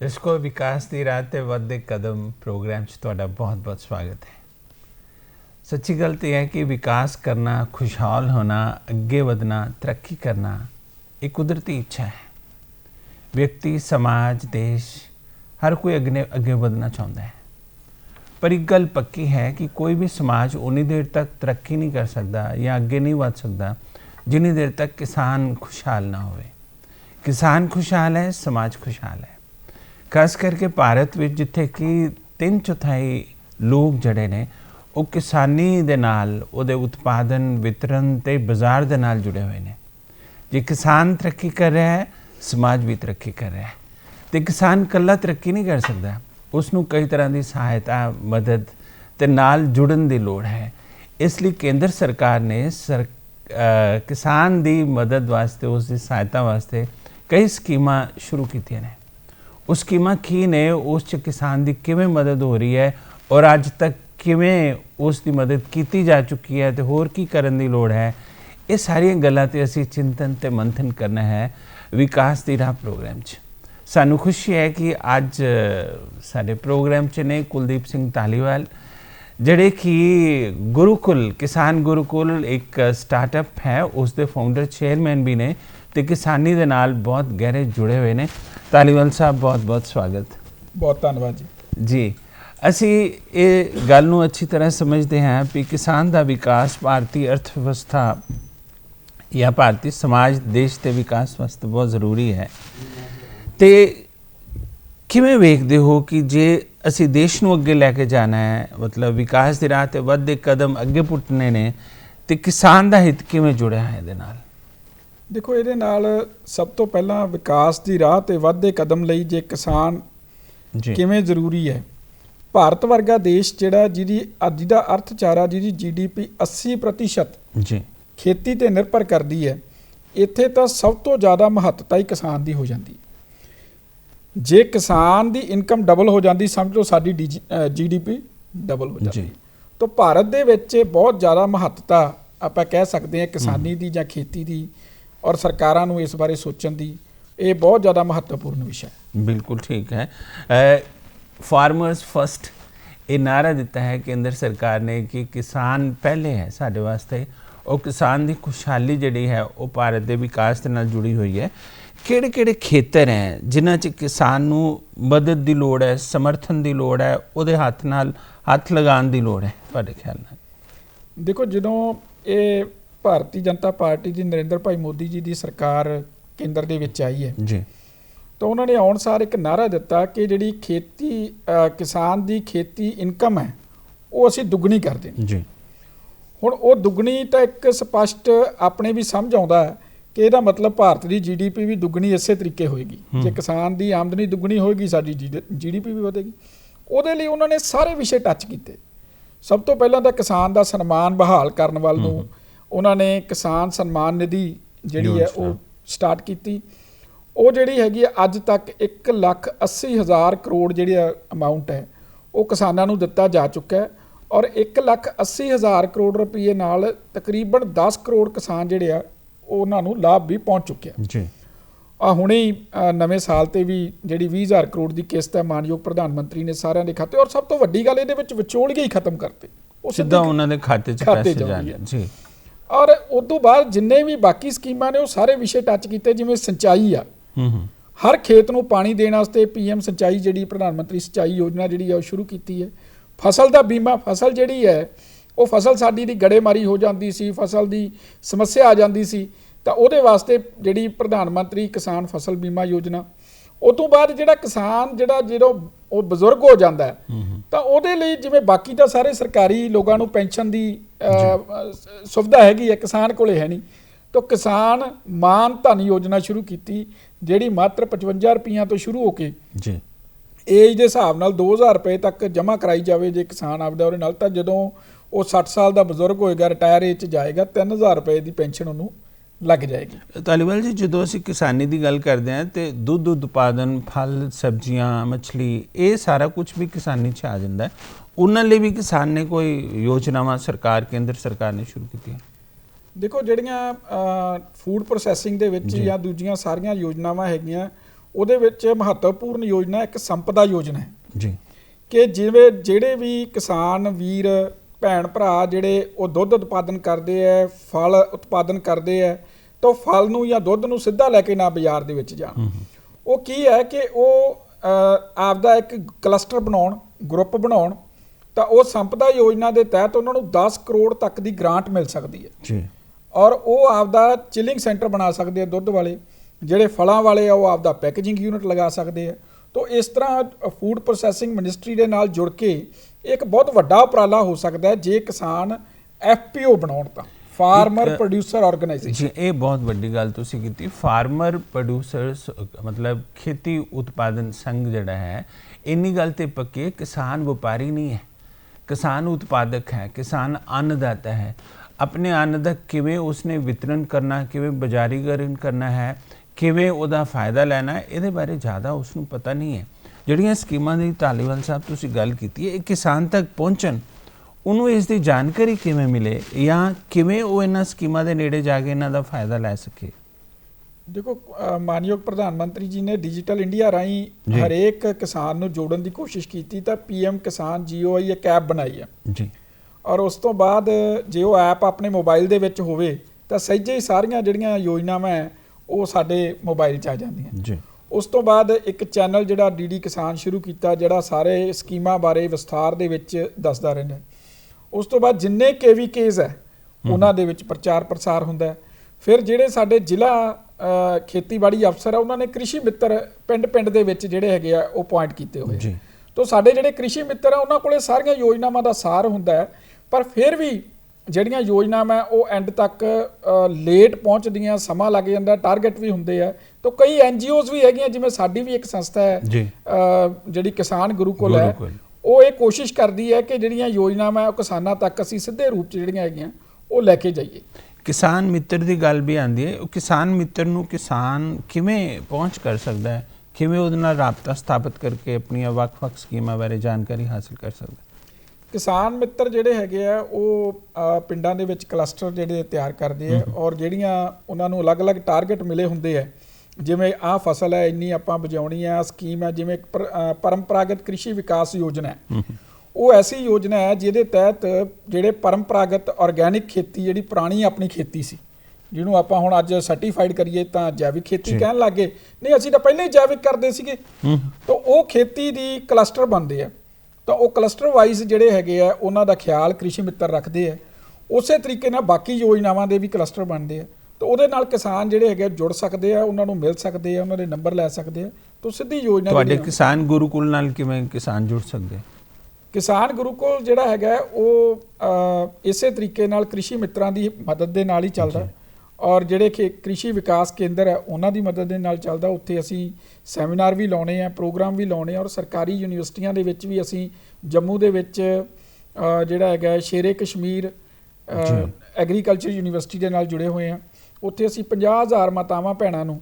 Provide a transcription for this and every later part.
दर्शकों विकास की राह ते वधदे कदम प्रोग्राम च तुहाडा बहुत बहुत स्वागत है। सच्ची गल तो है कि विकास करना, खुशहाल होना, अगे बढ़ना, तरक्की करना एक कुदरती इच्छा है। व्यक्ति, समाज, देश हर कोई अगे बढ़ना चाहता है। पर एक गल पक्की है कि कोई भी समाज उन्नी देर तक तरक्की नहीं कर सकता या अगे नहीं बढ़ सकता जिन्नी देर तक किसान खुशहाल ना हो। किसान खुशहाल है, समाज खुशहाल है। खास करके भारत में जिथे कि 3/4 लोग जड़े ने वो किसानी दे नाल, उहदे उत्पादन, वितरण ते बाजार दे नाल जुड़े हुए हैं। जे किसान तरक्की कर रहा है, समाज भी तरक्की कर रहा है। तो किसान कल्ला तरक्की नहीं कर सकता, उसनों कई तरह की सहायता, मदद ते नाल जुड़न की लोड़ है। इसलिए केंद्र सरकार ने किसान की मदद वास्ते, उसकी सहायता वास्ते कई स्कीमां शुरू कीतियां ने। उस स्कीमां की ने, उस किसान की किवें मदद हो रही है और अज तक किवें उसकी मदद की जा चुकी है तो होर की करन दी लोड़ है, ये सारियां गल्लां ते असीं चिंतन ते मंथन करना है विकास दी राह प्रोग्राम च। सानू खुशी है कि अज साडे प्रोग्राम च ने कुलदीप सिंह धालीवाल, जिहड़े कि गुरुकुल, किसान गुरुकुल एक स्टार्टअप है, उसके फाउंडर चेयरमैन भी ने ते किसानी दे नाल बहुत गहरे जुड़े हुए ने। धालीवाल साहब बहुत बहुत स्वागत। बहुत धन्यवाद जी। असी ये गल नूं अच्छी तरह समझते हैं कि किसान का विकास भारतीय अर्थव्यवस्था या भारतीय समाज, देश के विकास वास्ते बहुत जरूरी है। तो किवें वेखदे हो कि जे असी देश नूं अगे लैके जाना है, मतलब विकास की राह ते वधदे कदम अगे पुट्टने ने, तो किसान का हित किवें जुड़िया है इहदे नाल? देखो, ये सब तो पहला विकास की राह ते वधदे कदम लई जे किसान किवें जरूरी है। भारत वर्गा देश जिहड़ा जिहदा अर्थचारा, जिहदी GDP 80% जी खेती ते निर्भर करती है, इत्थे तो सब तो ज़्यादा महत्ता ही किसान की हो जाती है। जे किसान की इनकम डबल हो जाती, समझ लो साडी GDP डबल हो जाती। तो भारत दे विच बहुत ज़्यादा महत्ता आपां कह सकते हैं किसानी की या खेती की, और सरकारां नूं इस बारे सोचण दी ये बहुत ज़्यादा महत्वपूर्ण विषय है। बिल्कुल ठीक है। फार्मर्स फस्ट ये नारा दिता है केंद्र सरकार ने कि किसान पहले है साडे वास्ते, और किसान की खुशहाली जिहड़ी है वो भारत के विकास के नाल जुड़ी हुई है। किहड़े किहड़े खेतर हैं जिन्हां च किसान नूं मदद की लोड़ है, समर्थन की लोड़ है, उहदे हत्थ नाल हत्थ लगाउण की लोड़ है तुहाडे ख्याल नाल? देखो, जदों ये भारतीय जनता पार्टी की नरेंद्र भाई मोदी जी की सरकार केंद्र दे विच आई है जी, तो उन्होंने आउण सार एक नारा दिता कि जिहड़ी खेती किसान की खेती इनकम है वो असीं दुगनी कर देनी जी। हुण वो दुगनी तो एक स्पष्ट अपने भी समझ आउंदा है कि इहदा मतलब भारत की GDP भी दुगनी इसे तरीके होएगी। जे किसान की आमदनी दुगनी होएगी, साडी GDP भी वधेगी। उहदे लई उन्होंने सारे विषय टच कीते। सब तो पहलां तां किसान का सन्मान बहाल करन वाल नूं उन्होंने किसान सम्मान निधि जिहड़ी है वो स्टार्ट की। वो जिहड़ी हैगी अज तक 1,80,000 करोड़ जिहड़ी अमाउंट है वो किसानां नूं दिता जा चुका है, और 1,80,000 करोड़ रुपये नाल तकरीबन 10 करोड़ किसान जिहड़े आ उन्हां नूं लाभ भी पहुँच चुके हैं जी। हुणे ही नवें साल ते भी जिहड़ी 20,000 करोड़ की किस्त है मानयोग प्रधानमंत्री ने सारिਆਂ ਦੇ खाते, और सब तो वड्डी गल इहदे विच विचोलगे ही खत्म करते, वो सीधा उन्हां दे खाते च पैसे जाने। जी। और उस तो बाद जिन्ने भी बाकी स्कीमां ने वो सारे विषय टच किए, जिवें सिंचाई आ, हर खेत नूं पानी देने वास्ते PM सिंचाई जिहड़ी प्रधानमंत्री सिंचाई योजना जिहड़ी है वो शुरू की है। फसल का बीमा, फसल जिहड़ी है वो फसल साडी दी गड़ेमारी हो जाती सी, फसल की समस्या आ जाती सी, तो उहदे वास्ते जिहड़ी प्रधानमंत्री किसान फसल बीमा योजना, उस तो बाद जिहड़ा किसान जो बजुर्ग हो जाता है तो उहदे लई जिवें बाकी तो सारे सरकारी लोगों नूं पेंशन की सुविधा हैगी है, किसान कोले है नहीं, तो किसान मान धन योजना शुरू की जिहड़ी मात्र 55 रुपये तो शुरू होके एज के हिसाब नाल 2,000 रुपये तक जमा कराई जाए जे किसान आपदा उहदे नाल, तां जदों वो 60 साल का बजुर्ग होएगा, रिटायर एज जाएगा, 3,000 रुपये की पेंशन उन्होंने लग जाएगी। धालीवाल जी, जो असीं किसानी की गल करते हैं तो दुध उत्पादन, फल, सब्जियां, मछली, ये सारा कुछ भी किसानी च आ जाता है। उन्होंने लिए भी किसान ने कोई योजनावां सरकार, केंद्र सरकार ने शुरू की? देखो, जिहड़ियां फूड प्रोसैसिंग दे विच या दूजियां सारियां योजनावां हैगियां ਉਹਦੇ ਵਿੱਚ ਮਹੱਤਵਪੂਰਨ ਯੋਜਨਾ ਇੱਕ ਸੰਪਦਾ ਯੋਜਨਾ ਹੈ ਜੀ ਕਿ ਜਿਵੇਂ ਜਿਹੜੇ ਵੀ ਕਿਸਾਨ ਵੀਰ ਭੈਣ ਭਰਾ ਜਿਹੜੇ ਉਹ ਦੁੱਧ ਉਤਪਾਦਨ ਕਰਦੇ ਹੈ, ਫਲ ਉਤਪਾਦਨ ਕਰਦੇ ਹੈ, ਤਾਂ ਫਲ ਨੂੰ ਜਾਂ ਦੁੱਧ ਨੂੰ ਸਿੱਧਾ ਲੈ ਕੇ ਨਾ ਬਾਜ਼ਾਰ ਦੇ ਵਿੱਚ ਜਾਣ। ਉਹ ਕੀ ਹੈ ਕਿ ਉਹ ਆਪਦਾ ਇੱਕ ਕਲਸਟਰ ਬਣਾਉਣ, ਗਰੁੱਪ ਬਣਾਉਣ, ਤਾਂ ਉਹ ਸੰਪਦਾ ਯੋਜਨਾ ਦੇ ਤਹਿਤ ਉਹਨਾਂ ਨੂੰ 10 ਕਰੋੜ ਤੱਕ ਦੀ ਗ੍ਰਾਂਟ ਮਿਲ ਸਕਦੀ ਹੈ ਜੀ। ਔਰ ਉਹ ਆਪਦਾ ਚਿਲਿੰਗ ਸੈਂਟਰ ਬਣਾ ਸਕਦੇ ਆ ਦੁੱਧ ਵਾਲੇ, ਜਿਹੜੇ ਫਲਾਂ ਵਾਲੇ ਆ ਉਹ ਆਪਦਾ ਪੈਕੇਜਿੰਗ ਯੂਨਿਟ ਲਗਾ ਸਕਦੇ ਆ। ਤਾਂ ਇਸ ਤਰ੍ਹਾਂ ਫੂਡ ਪ੍ਰੋਸੈਸਿੰਗ ਮਿਨਿਸਟਰੀ ਦੇ ਨਾਲ ਜੁੜ ਕੇ ਇੱਕ ਬਹੁਤ ਵੱਡਾ ਉਪਰਾਲਾ ਹੋ ਸਕਦਾ ਹੈ ਜੇ ਕਿਸਾਨ FPO ਬਣਾਉਣ ਤਾਂ, ਫਾਰਮਰ ਪ੍ਰੋਡਿਊਸਰ ਆਰਗੇਨਾਈਜੇਸ਼ਨ। ਜੀ, ਇਹ ਬਹੁਤ ਵੱਡੀ ਗੱਲ ਤੁਸੀਂ ਕੀਤੀ। ਫਾਰਮਰ ਪ੍ਰੋਡਿਊਸਰਸ ਮਤਲਬ ਖੇਤੀ ਉਤਪਾਦਨ ਸੰਘ ਜਿਹੜਾ ਹੈ, ਇੰਨੀ ਗੱਲ ਤੇ ਪੱਕੀ, ਕਿਸਾਨ ਵਪਾਰੀ ਨਹੀਂ ਹੈ, ਕਿਸਾਨ ਉਤਪਾਦਕ ਹੈ, ਕਿਸਾਨ ਅੰਨਦਾਤਾ ਹੈ। ਆਪਣੇ ਅੰਨ ਦਾ ਕਿਵੇਂ ਉਸਨੇ ਵਿਤਰਨ ਕਰਨਾ, ਕਿਵੇਂ ਬਾਜ਼ਾਰੀਕਰਨ ਕਰਨਾ ਹੈ, ਕਿਵੇਂ ਉਹਦਾ ਫਾਇਦਾ ਲੈਣਾ ਹੈ, ਇਹਦੇ ਬਾਰੇ ਜ਼ਿਆਦਾ ਉਸ ਨੂੰ ਪਤਾ ਨਹੀਂ ਹੈ। ਜਿਹੜੀਆਂ ਸਕੀਮਾਂ ਦੀ ਧਾਲੀਵਾਲ ਸਾਹਿਬ ਤੁਸੀਂ ਗੱਲ ਕੀਤੀ ਹੈ, ਇਹ ਕਿਸਾਨ ਤੱਕ ਪਹੁੰਚਣ, ਉਹਨੂੰ ਇਸ ਦੀ ਜਾਣਕਾਰੀ ਕਿਵੇਂ ਮਿਲੇ ਜਾਂ ਕਿਵੇਂ ਉਹ ਇਹਨਾਂ ਸਕੀਮਾਂ ਦੇ ਨੇੜੇ ਜਾ ਕੇ ਇਹਨਾਂ ਦਾ ਫਾਇਦਾ ਲੈ ਸਕੇ? ਦੇਖੋ, ਮਾਨਯੋਗ ਪ੍ਰਧਾਨ ਮੰਤਰੀ ਜੀ ਨੇ ਡਿਜੀਟਲ ਇੰਡੀਆ ਰਾਹੀਂ ਹਰੇਕ ਕਿਸਾਨ ਨੂੰ ਜੋੜਨ ਦੀ ਕੋਸ਼ਿਸ਼ ਕੀਤੀ, ਤਾਂ PM ਕਿਸਾਨ GOI ਇੱਕ ਐਪ ਬਣਾਈ ਹੈ ਜੀ। ਔਰ ਉਸ ਤੋਂ ਬਾਅਦ ਜੇ ਉਹ ਐਪ ਆਪਣੇ ਮੋਬਾਈਲ ਦੇ ਵਿੱਚ ਹੋਵੇ ਤਾਂ ਸਹਿਜੇ ਹੀ ਸਾਰੀਆਂ ਜਿਹੜੀਆਂ ਯੋਜਨਾਵਾਂ ਹੈ ਉਹ ਸਾਡੇ ਮੋਬਾਈਲ 'ਚ ਆ ਜਾਂਦੀਆਂ ਜੀ। ਉਸ ਤੋਂ ਬਾਅਦ ਇੱਕ ਚੈਨਲ ਜਿਹੜਾ DD ਕਿਸਾਨ ਸ਼ੁਰੂ ਕੀਤਾ, ਜਿਹੜਾ ਸਾਰੇ ਸਕੀਮਾਂ ਬਾਰੇ ਵਿਸਥਾਰ ਦੇ ਵਿੱਚ ਦੱਸਦਾ ਰਹਿੰਦਾ। ਉਸ ਤੋਂ ਬਾਅਦ ਜਿੰਨੇ KVKs ਹੈ ਉਹਨਾਂ ਦੇ ਵਿੱਚ ਪ੍ਰਚਾਰ ਪ੍ਰਸਾਰ ਹੁੰਦਾ। ਫਿਰ ਜਿਹੜੇ ਸਾਡੇ ਜ਼ਿਲ੍ਹਾ ਖੇਤੀਬਾੜੀ ਅਫਸਰ ਆ, ਉਹਨਾਂ ਨੇ ਕ੍ਰਿਸ਼ੀ ਮਿੱਤਰ ਪਿੰਡ ਦੇ ਵਿੱਚ ਜਿਹੜੇ ਹੈਗੇ ਆ ਉਹ ਪੁਆਇੰਟ ਕੀਤੇ ਹੋਏ ਜੀ। ਤਾਂ ਸਾਡੇ ਜਿਹੜੇ ਕ੍ਰਿਸ਼ੀ ਮਿੱਤਰ ਆ ਉਹਨਾਂ ਕੋਲੇ ਸਾਰੀਆਂ ਯੋਜਨਾਵਾਂ ਦਾ ਸਾਰ ਹੁੰਦਾ ਹੈ, ਪਰ ਫਿਰ ਵੀ ਜਿਹੜੀਆਂ ਯੋਜਨਾਵਾਂ ਉਹ ਐਂਡ ਤੱਕ ਲੇਟ ਪਹੁੰਚਦੀਆਂ, ਸਮਾਂ ਲੱਗ ਜਾਂਦਾ, ਟਾਰਗੇਟ ਵੀ ਹੁੰਦੇ ਆ। ਤਾਂ ਕਈ NGOs ਵੀ ਹੈਗੀਆਂ, ਜਿਵੇਂ ਸਾਡੀ ਵੀ ਇੱਕ ਸੰਸਥਾ ਹੈ ਜਿਹੜੀ ਕਿਸਾਨ ਗੁਰੂਕੁਲ ਹੈ, ਉਹ ਇਹ ਕੋਸ਼ਿਸ਼ ਕਰਦੀ ਹੈ ਕਿ ਜਿਹੜੀਆਂ ਯੋਜਨਾਵਾਂ ਉਹ ਕਿਸਾਨਾਂ ਤੱਕ ਅਸੀਂ ਸਿੱਧੇ ਰੂਪ 'ਚ ਜਿਹੜੀਆਂ ਹੈਗੀਆਂ ਉਹ ਲੈ ਕੇ ਜਾਈਏ। ਕਿਸਾਨ ਮਿੱਤਰ ਦੀ ਗੱਲ ਵੀ ਆਉਂਦੀ ਹੈ, ਉਹ ਕਿਸਾਨ ਮਿੱਤਰ ਨੂੰ ਕਿਸਾਨ ਕਿਵੇਂ ਪਹੁੰਚ ਕਰ ਸਕਦਾ ਹੈ, ਕਿਵੇਂ ਉਹਦੇ ਨਾਲ ਰਾਬਤਾ ਸਥਾਪਿਤ ਕਰਕੇ ਆਪਣੀਆਂ ਵੱਖ-ਵੱਖ ਸਕੀਮਾਂ ਬਾਰੇ ਜਾਣਕਾਰੀ ਹਾਸਲ ਕਰ ਸਕਦਾ? ਕਿਸਾਨ ਮਿੱਤਰ ਜਿਹੜੇ ਹੈਗੇ ਆ ਉਹ ਪਿੰਡਾਂ ਦੇ ਵਿੱਚ ਕਲਸਟਰ ਜਿਹੜੇ ਤਿਆਰ ਕਰਦੇ ਆ, ਔਰ ਜਿਹੜੀਆਂ ਉਹਨਾਂ ਨੂੰ ਅਲੱਗ-ਅਲੱਗ ਟਾਰਗੇਟ ਮਿਲੇ ਹੁੰਦੇ ਆ, ਜਿਵੇਂ ਆਹ ਫਸਲ ਹੈ ਇੰਨੀ ਆਪਾਂ ਬਚਾਉਣੀ ਹੈ, ਸਕੀਮ ਹੈ ਜਿਵੇਂ ਪਰੰਪਰਾਗਤ ਕ੍ਰਿਸ਼ੀ ਵਿਕਾਸ ਯੋਜਨਾ ਹੈ। ਉਹ ਐਸੀ ਯੋਜਨਾ ਹੈ ਜਿਹਦੇ ਤਹਿਤ ਜਿਹੜੇ ਪਰੰਪਰਾਗਤ ਆਰਗੈਨਿਕ ਖੇਤੀ, ਜਿਹੜੀ ਪੁਰਾਣੀ ਆਪਣੀ ਖੇਤੀ ਸੀ, ਜਿਹਨੂੰ ਆਪਾਂ ਹੁਣ ਅੱਜ ਸਰਟੀਫਾਈਡ ਕਰੀਏ ਤਾਂ ਜੈਵਿਕ ਖੇਤੀ ਕਹਿਣ ਲੱਗ ਗਏ, ਨਹੀਂ ਅਸੀਂ ਤਾਂ ਪਹਿਲਾਂ ਹੀ ਜੈਵਿਕ ਕਰਦੇ ਸੀਗੇ। ਤਾਂ ਉਹ ਖੇਤੀ ਦੀ ਕਲਸਟਰ ਬਣਦੇ ਆ, ਤਾਂ ਉਹ ਕਲਸਟਰ ਵਾਈਜ਼ ਜਿਹੜੇ ਹੈਗੇ ਆ ਉਹਨਾਂ ਦਾ ਖਿਆਲ ਕ੍ਰਿਸ਼ੀ ਮਿੱਤਰ ਰੱਖਦੇ ਆ। ਉਸੇ ਤਰੀਕੇ ਨਾਲ ਬਾਕੀ ਯੋਜਨਾਵਾਂ ਦੇ ਵੀ ਕਲਸਟਰ ਬਣਦੇ ਆ, ਤਾਂ ਉਹਦੇ ਨਾਲ ਕਿਸਾਨ ਜਿਹੜੇ ਹੈਗੇ ਜੁੜ ਸਕਦੇ ਆ, ਉਹਨਾਂ ਨੂੰ ਮਿਲ ਸਕਦੇ ਆ, ਉਹਨਾਂ ਦੇ ਨੰਬਰ ਲੈ ਸਕਦੇ ਆ। ਤਾਂ ਸਿੱਧੀ ਯੋਜਨਾ ਤੁਹਾਡੇ ਕਿਸਾਨ ਗੁਰੂਕੁਲ ਨਾਲ ਕਿਵੇਂ ਕਿਸਾਨ ਜੁੜ ਸਕਦੇ? ਕਿਸਾਨ ਗੁਰੂਕੁਲ ਜਿਹੜਾ ਹੈਗਾ ਉਹ ਇਸੇ ਤਰੀਕੇ ਨਾਲ ਕ੍ਰਿਸ਼ੀ ਮਿੱਤਰਾਂ ਦੀ ਮਦਦ ਦੇ ਨਾਲ ਹੀ ਚੱਲਦਾ, ਔਰ ਜਿਹੜੇ ਕ੍ਰਿਸ਼ੀ ਵਿਕਾਸ ਕੇਂਦਰ ਹੈ ਉਹਨਾਂ ਦੀ ਮਦਦ ਦੇ ਨਾਲ ਚੱਲਦਾ। ਉੱਥੇ ਅਸੀਂ ਸੈਮੀਨਾਰ ਵੀ ਲਾਉਣੇ ਆ, ਪ੍ਰੋਗਰਾਮ ਵੀ ਲਾਉਣੇ ਆ, ਔਰ ਸਰਕਾਰੀ ਯੂਨੀਵਰਸਿਟੀਆਂ ਦੇ ਵਿੱਚ ਵੀ ਅਸੀਂ ਜੰਮੂ ਦੇ ਵਿੱਚ ਜਿਹੜਾ ਹੈਗਾ ਸ਼ੇਰੇ ਕਸ਼ਮੀਰ ਐਗਰੀਕਲਚਰ ਯੂਨੀਵਰਸਿਟੀ ਦੇ ਨਾਲ ਜੁੜੇ ਹੋਏ ਆ। ਉੱਥੇ ਅਸੀਂ 50,000 ਮਾਤਾਵਾਂ ਭੈਣਾਂ ਨੂੰ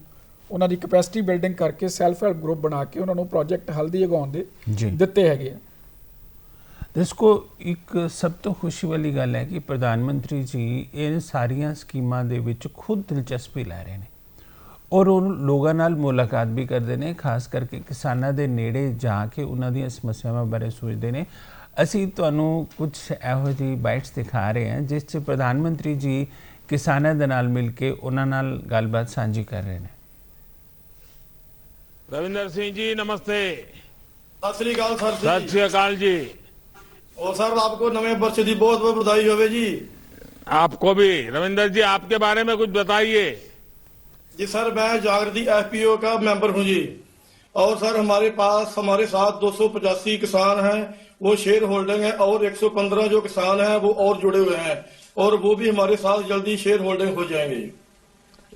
ਉਹਨਾਂ ਦੀ ਕੈਪੈਸਿਟੀ ਬਿਲਡਿੰਗ ਕਰਕੇ ਸੈਲਫ ਹੈਲਪ ਗਰੁੱਪ ਬਣਾ ਕੇ ਉਹਨਾਂ ਨੂੰ ਪ੍ਰੋਜੈਕਟ ਹਲਦੀ ਉਗਾਉਣ ਦੇ ਦਿੱਤੇ ਹੈਗੇ ਆ। इसको एक सब तो खुशी वाली गल है कि प्रधानमंत्री जी इन सारिया स्कीमां दे विच खुद दिलचस्पी लै रहे हैं और उन लोगों नाल मुलाकात भी करते हैं, खास करके किसानां दे नेड़े जाके उन्हां दी समस्यावां बारे सोचते हैं। असी तुहानूं कुछ इहो जी बाइट्स दिखा रहे हैं जिस च प्रधानमंत्री जी किसानां दे नाल मिल के उन्हां नाल गलबात सांझी कर रहे हैं। रविंदर सिंह जी नमस्ते। सत श्री अकाल सर। सत श्री अकाल जी। और सर आपको नवे वर्ष की बहुत बहुत बधाई होवे जी। आपको भी। रविंदर जी आपके बारे में कुछ बताइए। जी सर मैं जागृति FPO का मेंबर हूं जी, और सर हमारे साथ 285 किसान हैं, वो शेयर होल्डिंग है, और 115 जो किसान हैं वो और जुड़े हुए हैं, और वो भी हमारे साथ जल्दी शेयर होल्डिंग हो जाएंगे।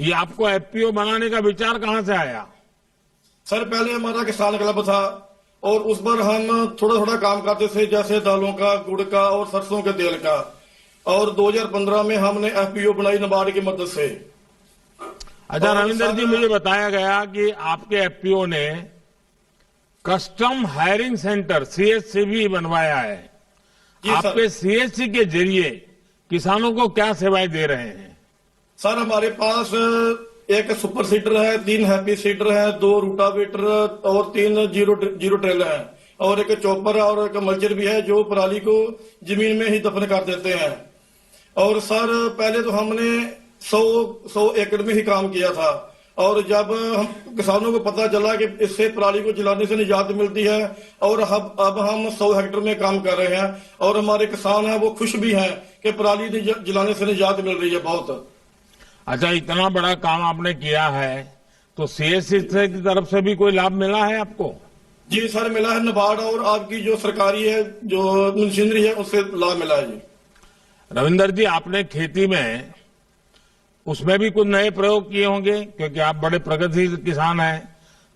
ये आपको FPO बनाने का विचार कहाँ से आया? सर पहले हमारा किसान क्लब था और उस पर हम थोड़ा थोड़ा काम करते थे, जैसे दालों का, गुड़ का और सरसों के तेल का, और 2015 में हमने FPO बनाई नाबार्ड की मदद से। अच्छा रविंदर जी, मुझे बताया गया कि आपके FPO ने कस्टम हायरिंग सेंटर CHC भी बनवाया है। आपके CHC के जरिए किसानों को क्या सेवाएं दे रहे हैं? सर हमारे पास एक सुपर सीडर है, 3 हैप्पी सीडर है, 2 रूटावेटर और 3 जीरो ट्रेलर है, और एक चॉपर और एक मल्चर भी है जो पराली को जमीन में ही दफन कर देते हैं। और सर पहले तो हमने 100 एकड़ में ही काम किया था, और जब हम किसानों को पता चला कि इससे पराली को जलाने से निजात मिलती है, और अब हम 100 हेक्टेयर में काम कर रहे हैं, और हमारे किसान हैं वो खुश भी हैं कि पराली जलाने से निजात मिल रही है बहुत। अच्छा, इतना बड़ा काम आपने किया है तो सीएससी की तरफ से भी कोई लाभ मिला है आपको? जी सर, मिला है। नाबार्ड और आपकी जो सरकारी है जो मशीनरी है उससे लाभ मिला है जी। रविंदर जी, आपने खेती में उसमें भी कुछ नए प्रयोग किए होंगे क्योंकि आप बड़े प्रगतिशील किसान हैं,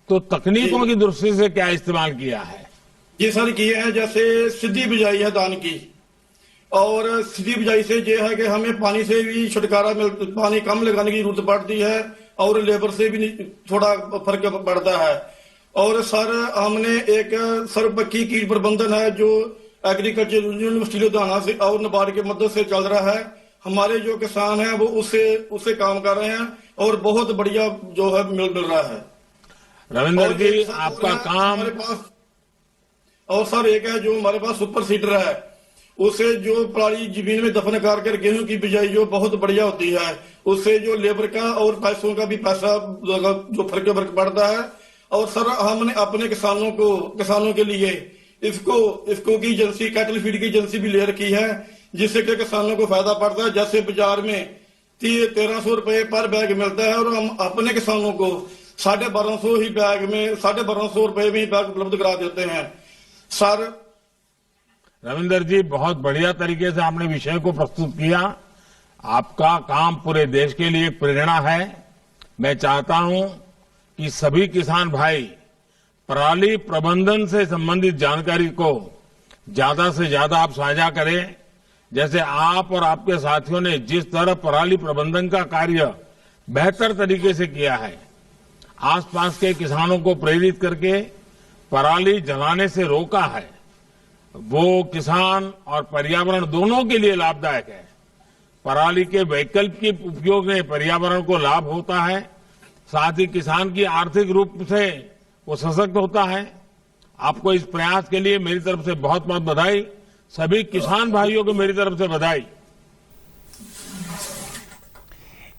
तो तकनीकों की दृष्टि से क्या इस्तेमाल किया है? जी सर, किए हैं। जैसे सीधी बिजाई है धान की, और सीधी बिजाई से ये है कि हमें पानी से भी छुटकारा पानी कम लगाने की जरूरत पड़ती है, और लेबर से भी थोड़ा फर्क पड़ता है। और सर हमने एक सर्वपक्षीय कीट प्रबंधन है जो एग्रीकल्चर यूनिवर्सिटी लुधियाना से और नाबार्ड की मदद से चल रहा है। हमारे जो किसान हैं वो उससे काम कर रहे हैं, और बहुत बढ़िया जो है मिल रहा है। रविंदर जी, आपका काम हमारे पास, और सर एक है जो हमारे पास सुपर सीडर है, उससे जो पराली जमीन में दफन कर गेहूं की बिजाई जो बहुत बढ़िया होती है, उससे जो लेबर का और पैसों का भी पैसा जो फर्क पड़ता है। और सर हमने अपने किसानों के लिए इसको की एजेंसी, कैटल फीड की एजेंसी भी ले रखी है, जिससे कि किसानों को फायदा पड़ता है। जैसे बाजार में 1300 रुपए पर बैग मिलता है, और हम अपने किसानों को 1250 रुपए में ही बैग उपलब्ध करा देते हैं। सर रविंदर जी, बहुत बढ़िया तरीके से आपने विषय को प्रस्तुत किया। आपका काम पूरे देश के लिए एक प्रेरणा है। मैं चाहता हूं कि सभी किसान भाई पराली प्रबंधन से संबंधित जानकारी को ज्यादा से ज्यादा आप साझा करें। जैसे आप और आपके साथियों ने जिस तरह पराली प्रबंधन का कार्य बेहतर तरीके से किया है, आसपास के किसानों को प्रेरित करके पराली जलाने से रोका है, वो किसान और पर्यावरण दोनों के लिए लाभदायक है। पराली के वैकल्पिक उपयोग में पर्यावरण को लाभ होता है, साथ ही किसान की आर्थिक रूप से वो सशक्त होता है। आपको इस प्रयास के लिए मेरी तरफ से बहुत बहुत बधाई। सभी किसान भाइयों को मेरी तरफ से बधाई।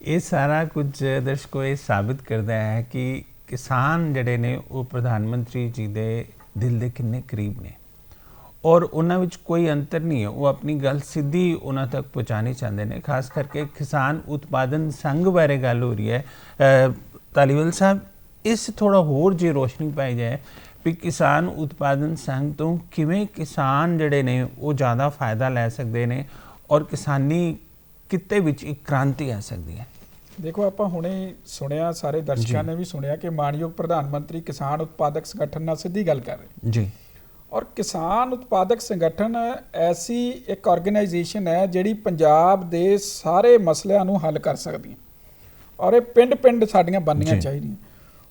ये सारा कुछ दर्शकों ये साबित करता है कि किसान जड़े ने वो प्रधानमंत्री जी दे दिल दे किन्ने करीब ने, और उन्हां विच कोई अंतर नहीं है। वो अपनी गल सीधी उन्हां तक पहुँचानी चाहते हैं। खास करके किसान उत्पादन संघ बारे गल हो रही है। तालीवाल साहब, इस थोड़ा होर जे रोशनी पाई जाए भी किसान उत्पादन संघ तो किवें किसान जड़े ने वो ज़्यादा फायदा लै सकते हैं और किसानी किते विच एक क्रांति आ सकती है। देखो, ਆਪਾਂ ਹੁਣੇ ਸੁਣਿਆ, ਸਾਰੇ ਦਰਸ਼ਕਾਂ ਨੇ ਵੀ ਸੁਣਿਆ ਕਿ ਮਾਨਯੋਗ ਪ੍ਰਧਾਨ ਮੰਤਰੀ ਕਿਸਾਨ ਉਤਪਾਦਕ ਸੰਗਠਨ ਨਾਲ ਸਿੱਧੀ ਗੱਲ ਕਰ ਰਹੇ ਜੀ। ਔਰ ਕਿਸਾਨ ਉਤਪਾਦਕ ਸੰਗਠਨ ਐਸੀ ਇੱਕ ਆਰਗੇਨਾਈਜੇਸ਼ਨ ਹੈ ਜਿਹੜੀ ਪੰਜਾਬ ਦੇ ਸਾਰੇ ਮਸਲਿਆਂ ਨੂੰ ਹੱਲ ਕਰ ਸਕਦੀ ਹੈ, ਔਰ ਇਹ ਪਿੰਡ ਸਾਡੀਆਂ ਬਣਨੀਆਂ ਚਾਹੀਦੀਆਂ।